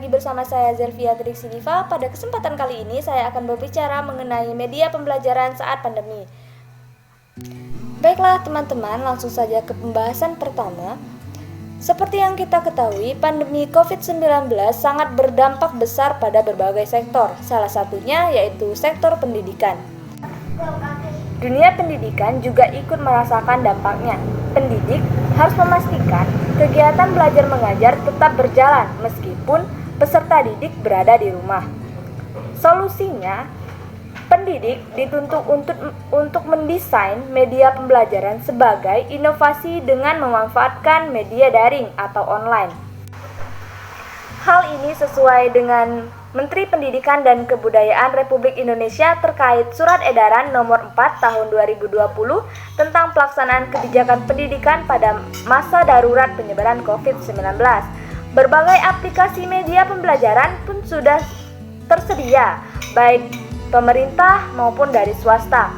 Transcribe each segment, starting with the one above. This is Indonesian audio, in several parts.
lagi bersama saya Zelvia Trixidiva. Pada kesempatan kali ini saya akan berbicara mengenai media pembelajaran saat pandemi. Baiklah teman-teman, langsung saja ke pembahasan pertama. Seperti yang kita ketahui, pandemi COVID-19 sangat berdampak besar pada berbagai sektor, salah satunya yaitu sektor pendidikan. Dunia pendidikan juga ikut merasakan dampaknya. Pendidik harus memastikan kegiatan belajar mengajar tetap berjalan meskipun peserta didik berada di rumah. Solusinya, pendidik dituntut untuk mendesain media pembelajaran sebagai inovasi dengan memanfaatkan media daring atau online. Hal ini sesuai dengan Menteri Pendidikan dan Kebudayaan Republik Indonesia terkait Surat Edaran Nomor 4 Tahun 2020 tentang pelaksanaan kebijakan pendidikan pada masa darurat penyebaran COVID-19. Berbagai aplikasi media pembelajaran pun sudah tersedia, baik pemerintah maupun dari swasta.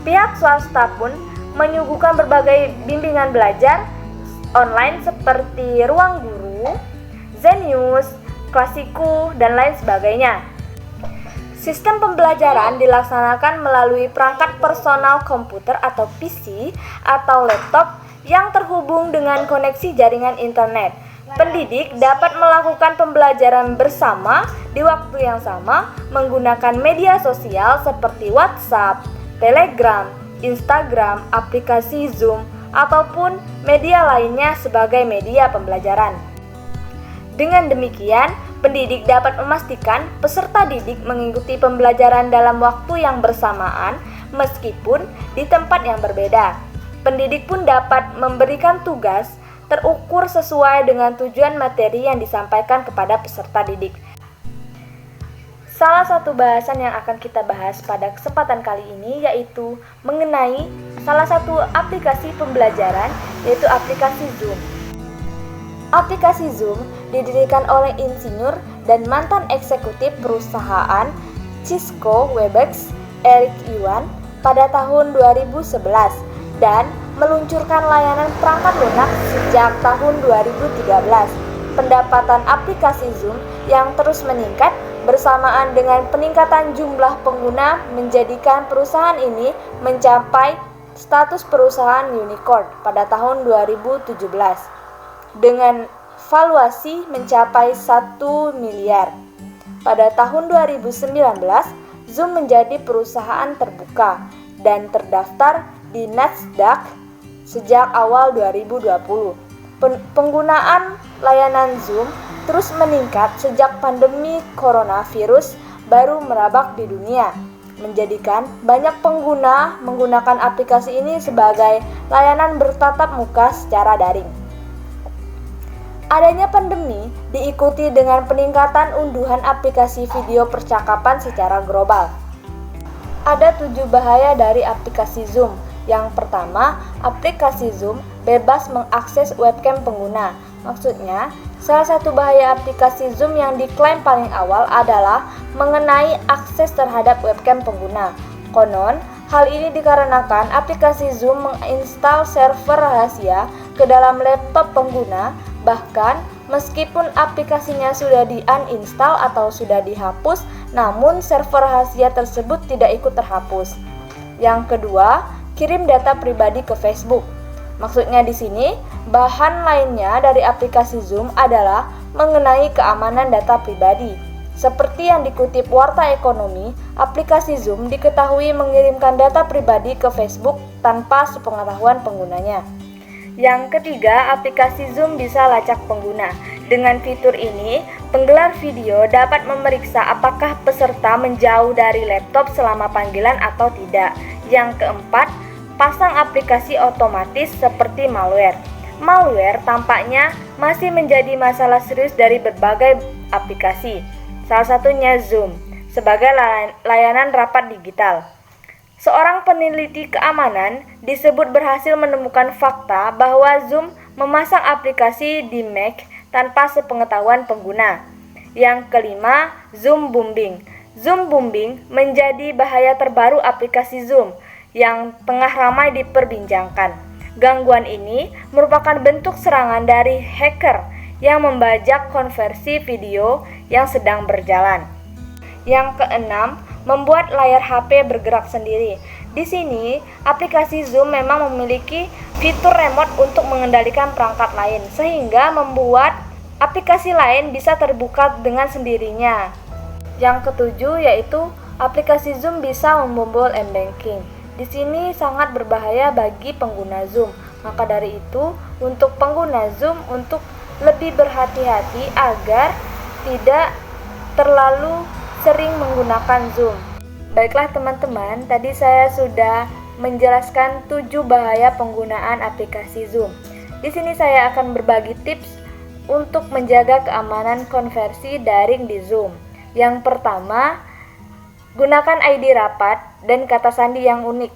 Pihak swasta pun menyuguhkan berbagai bimbingan belajar online seperti Ruang Guru, Zenius, Klasiku, dan lain sebagainya. Sistem pembelajaran dilaksanakan melalui perangkat personal komputer atau PC atau laptop yang terhubung dengan koneksi jaringan internet. Pendidik dapat melakukan pembelajaran bersama di waktu yang sama menggunakan media sosial seperti WhatsApp, Telegram, Instagram, aplikasi Zoom, ataupun media lainnya sebagai media pembelajaran. Dengan demikian, pendidik dapat memastikan peserta didik mengikuti pembelajaran dalam waktu yang bersamaan meskipun di tempat yang berbeda. Pendidik pun dapat memberikan tugas terukur sesuai dengan tujuan materi yang disampaikan kepada peserta didik. Salah satu bahasan yang akan kita bahas pada kesempatan kali ini yaitu mengenai salah satu aplikasi pembelajaran, yaitu aplikasi Zoom. Aplikasi Zoom didirikan oleh insinyur dan mantan eksekutif perusahaan Cisco Webex, Eric Yuan, pada tahun 2011 dan meluncurkan layanan perangkat lunak sejak tahun 2013. Pendapatan aplikasi Zoom yang terus meningkat bersamaan dengan peningkatan jumlah pengguna menjadikan perusahaan ini mencapai status perusahaan unicorn pada tahun 2017 dengan valuasi mencapai 1 miliar. Pada tahun 2019, Zoom menjadi perusahaan terbuka dan terdaftar di Nasdaq sejak awal 2020. Penggunaan layanan Zoom terus meningkat sejak pandemi coronavirus baru merabak di dunia, menjadikan banyak pengguna menggunakan aplikasi ini sebagai layanan bertatap muka secara daring. Adanya pandemi diikuti dengan peningkatan unduhan aplikasi video percakapan secara global. Ada 7 bahaya dari aplikasi Zoom. Yang pertama, aplikasi Zoom bebas mengakses webcam pengguna. Maksudnya, salah satu bahaya aplikasi Zoom yang diklaim paling awal adalah mengenai akses terhadap webcam pengguna. Konon, hal ini dikarenakan aplikasi Zoom menginstal server rahasia ke dalam laptop pengguna. Bahkan, meskipun aplikasinya sudah di-uninstall atau sudah dihapus, namun server rahasia tersebut tidak ikut terhapus. Yang kedua, kirim data pribadi ke Facebook. Maksudnya di sini, bahan lainnya dari aplikasi Zoom adalah mengenai keamanan data pribadi. Seperti yang dikutip Warta Ekonomi, aplikasi Zoom diketahui mengirimkan data pribadi ke Facebook tanpa sepengetahuan penggunanya. Yang ketiga, aplikasi Zoom bisa lacak pengguna. Dengan fitur ini, penggelar video dapat memeriksa apakah peserta menjauh dari laptop selama panggilan atau tidak. Yang keempat, pasang aplikasi otomatis seperti malware. Malware tampaknya masih menjadi masalah serius dari berbagai aplikasi. Salah satunya Zoom, sebagai layanan rapat digital. Seorang peneliti keamanan disebut berhasil menemukan fakta bahwa Zoom memasang aplikasi di Mac tanpa sepengetahuan pengguna. Yang kelima, Zoom bombing. Zoom bombing menjadi bahaya terbaru aplikasi Zoom yang tengah ramai diperbincangkan. Gangguan ini merupakan bentuk serangan dari hacker yang membajak konversi video yang sedang berjalan. Yang keenam, membuat layar HP bergerak sendiri. Di sini, aplikasi Zoom memang memiliki fitur remote untuk mengendalikan perangkat lain, sehingga membuat aplikasi lain bisa terbuka dengan sendirinya. Yang ketujuh yaitu aplikasi Zoom bisa membobol m-banking. Di sini sangat berbahaya bagi pengguna Zoom. Maka dari itu, untuk pengguna Zoom untuk lebih berhati-hati agar tidak terlalu sering menggunakan Zoom. Baiklah teman-teman, tadi saya sudah menjelaskan 7 bahaya penggunaan aplikasi Zoom. Di sini saya akan berbagi tips untuk menjaga keamanan konversi daring di Zoom. Yang pertama, gunakan ID rapat dan kata sandi yang unik.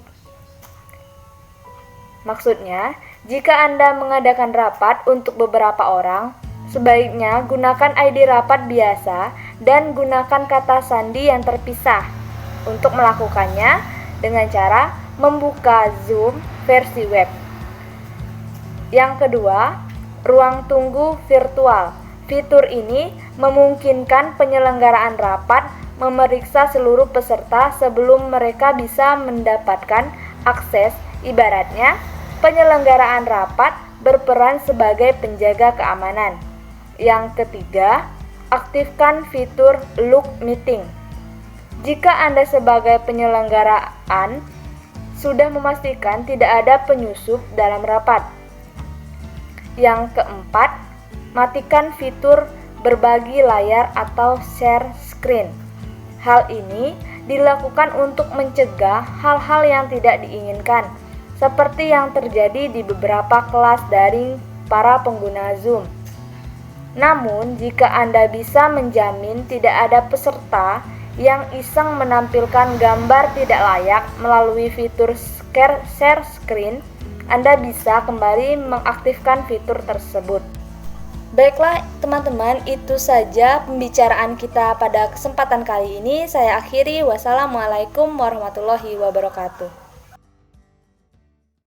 Maksudnya, jika Anda mengadakan rapat untuk beberapa orang, sebaiknya gunakan ID rapat biasa dan gunakan kata sandi yang terpisah. Untuk melakukannya dengan cara membuka Zoom versi web. Yang kedua, ruang tunggu virtual. Fitur ini memungkinkan penyelenggaraan rapat memeriksa seluruh peserta sebelum mereka bisa mendapatkan akses. Ibaratnya, penyelenggaraan rapat berperan sebagai penjaga keamanan. Yang ketiga, aktifkan fitur look meeting. Jika Anda sebagai penyelenggaraan sudah memastikan tidak ada penyusup dalam rapat. Yang keempat, matikan fitur berbagi layar atau share screen. Hal ini dilakukan untuk mencegah hal-hal yang tidak diinginkan, seperti yang terjadi di beberapa kelas daring para pengguna Zoom. Namun, jika Anda bisa menjamin tidak ada peserta yang iseng menampilkan gambar tidak layak melalui fitur share screen, Anda bisa kembali mengaktifkan fitur tersebut. Baiklah teman-teman, itu saja pembicaraan kita pada kesempatan kali ini. Saya akhiri. Wassalamualaikum warahmatullahi wabarakatuh.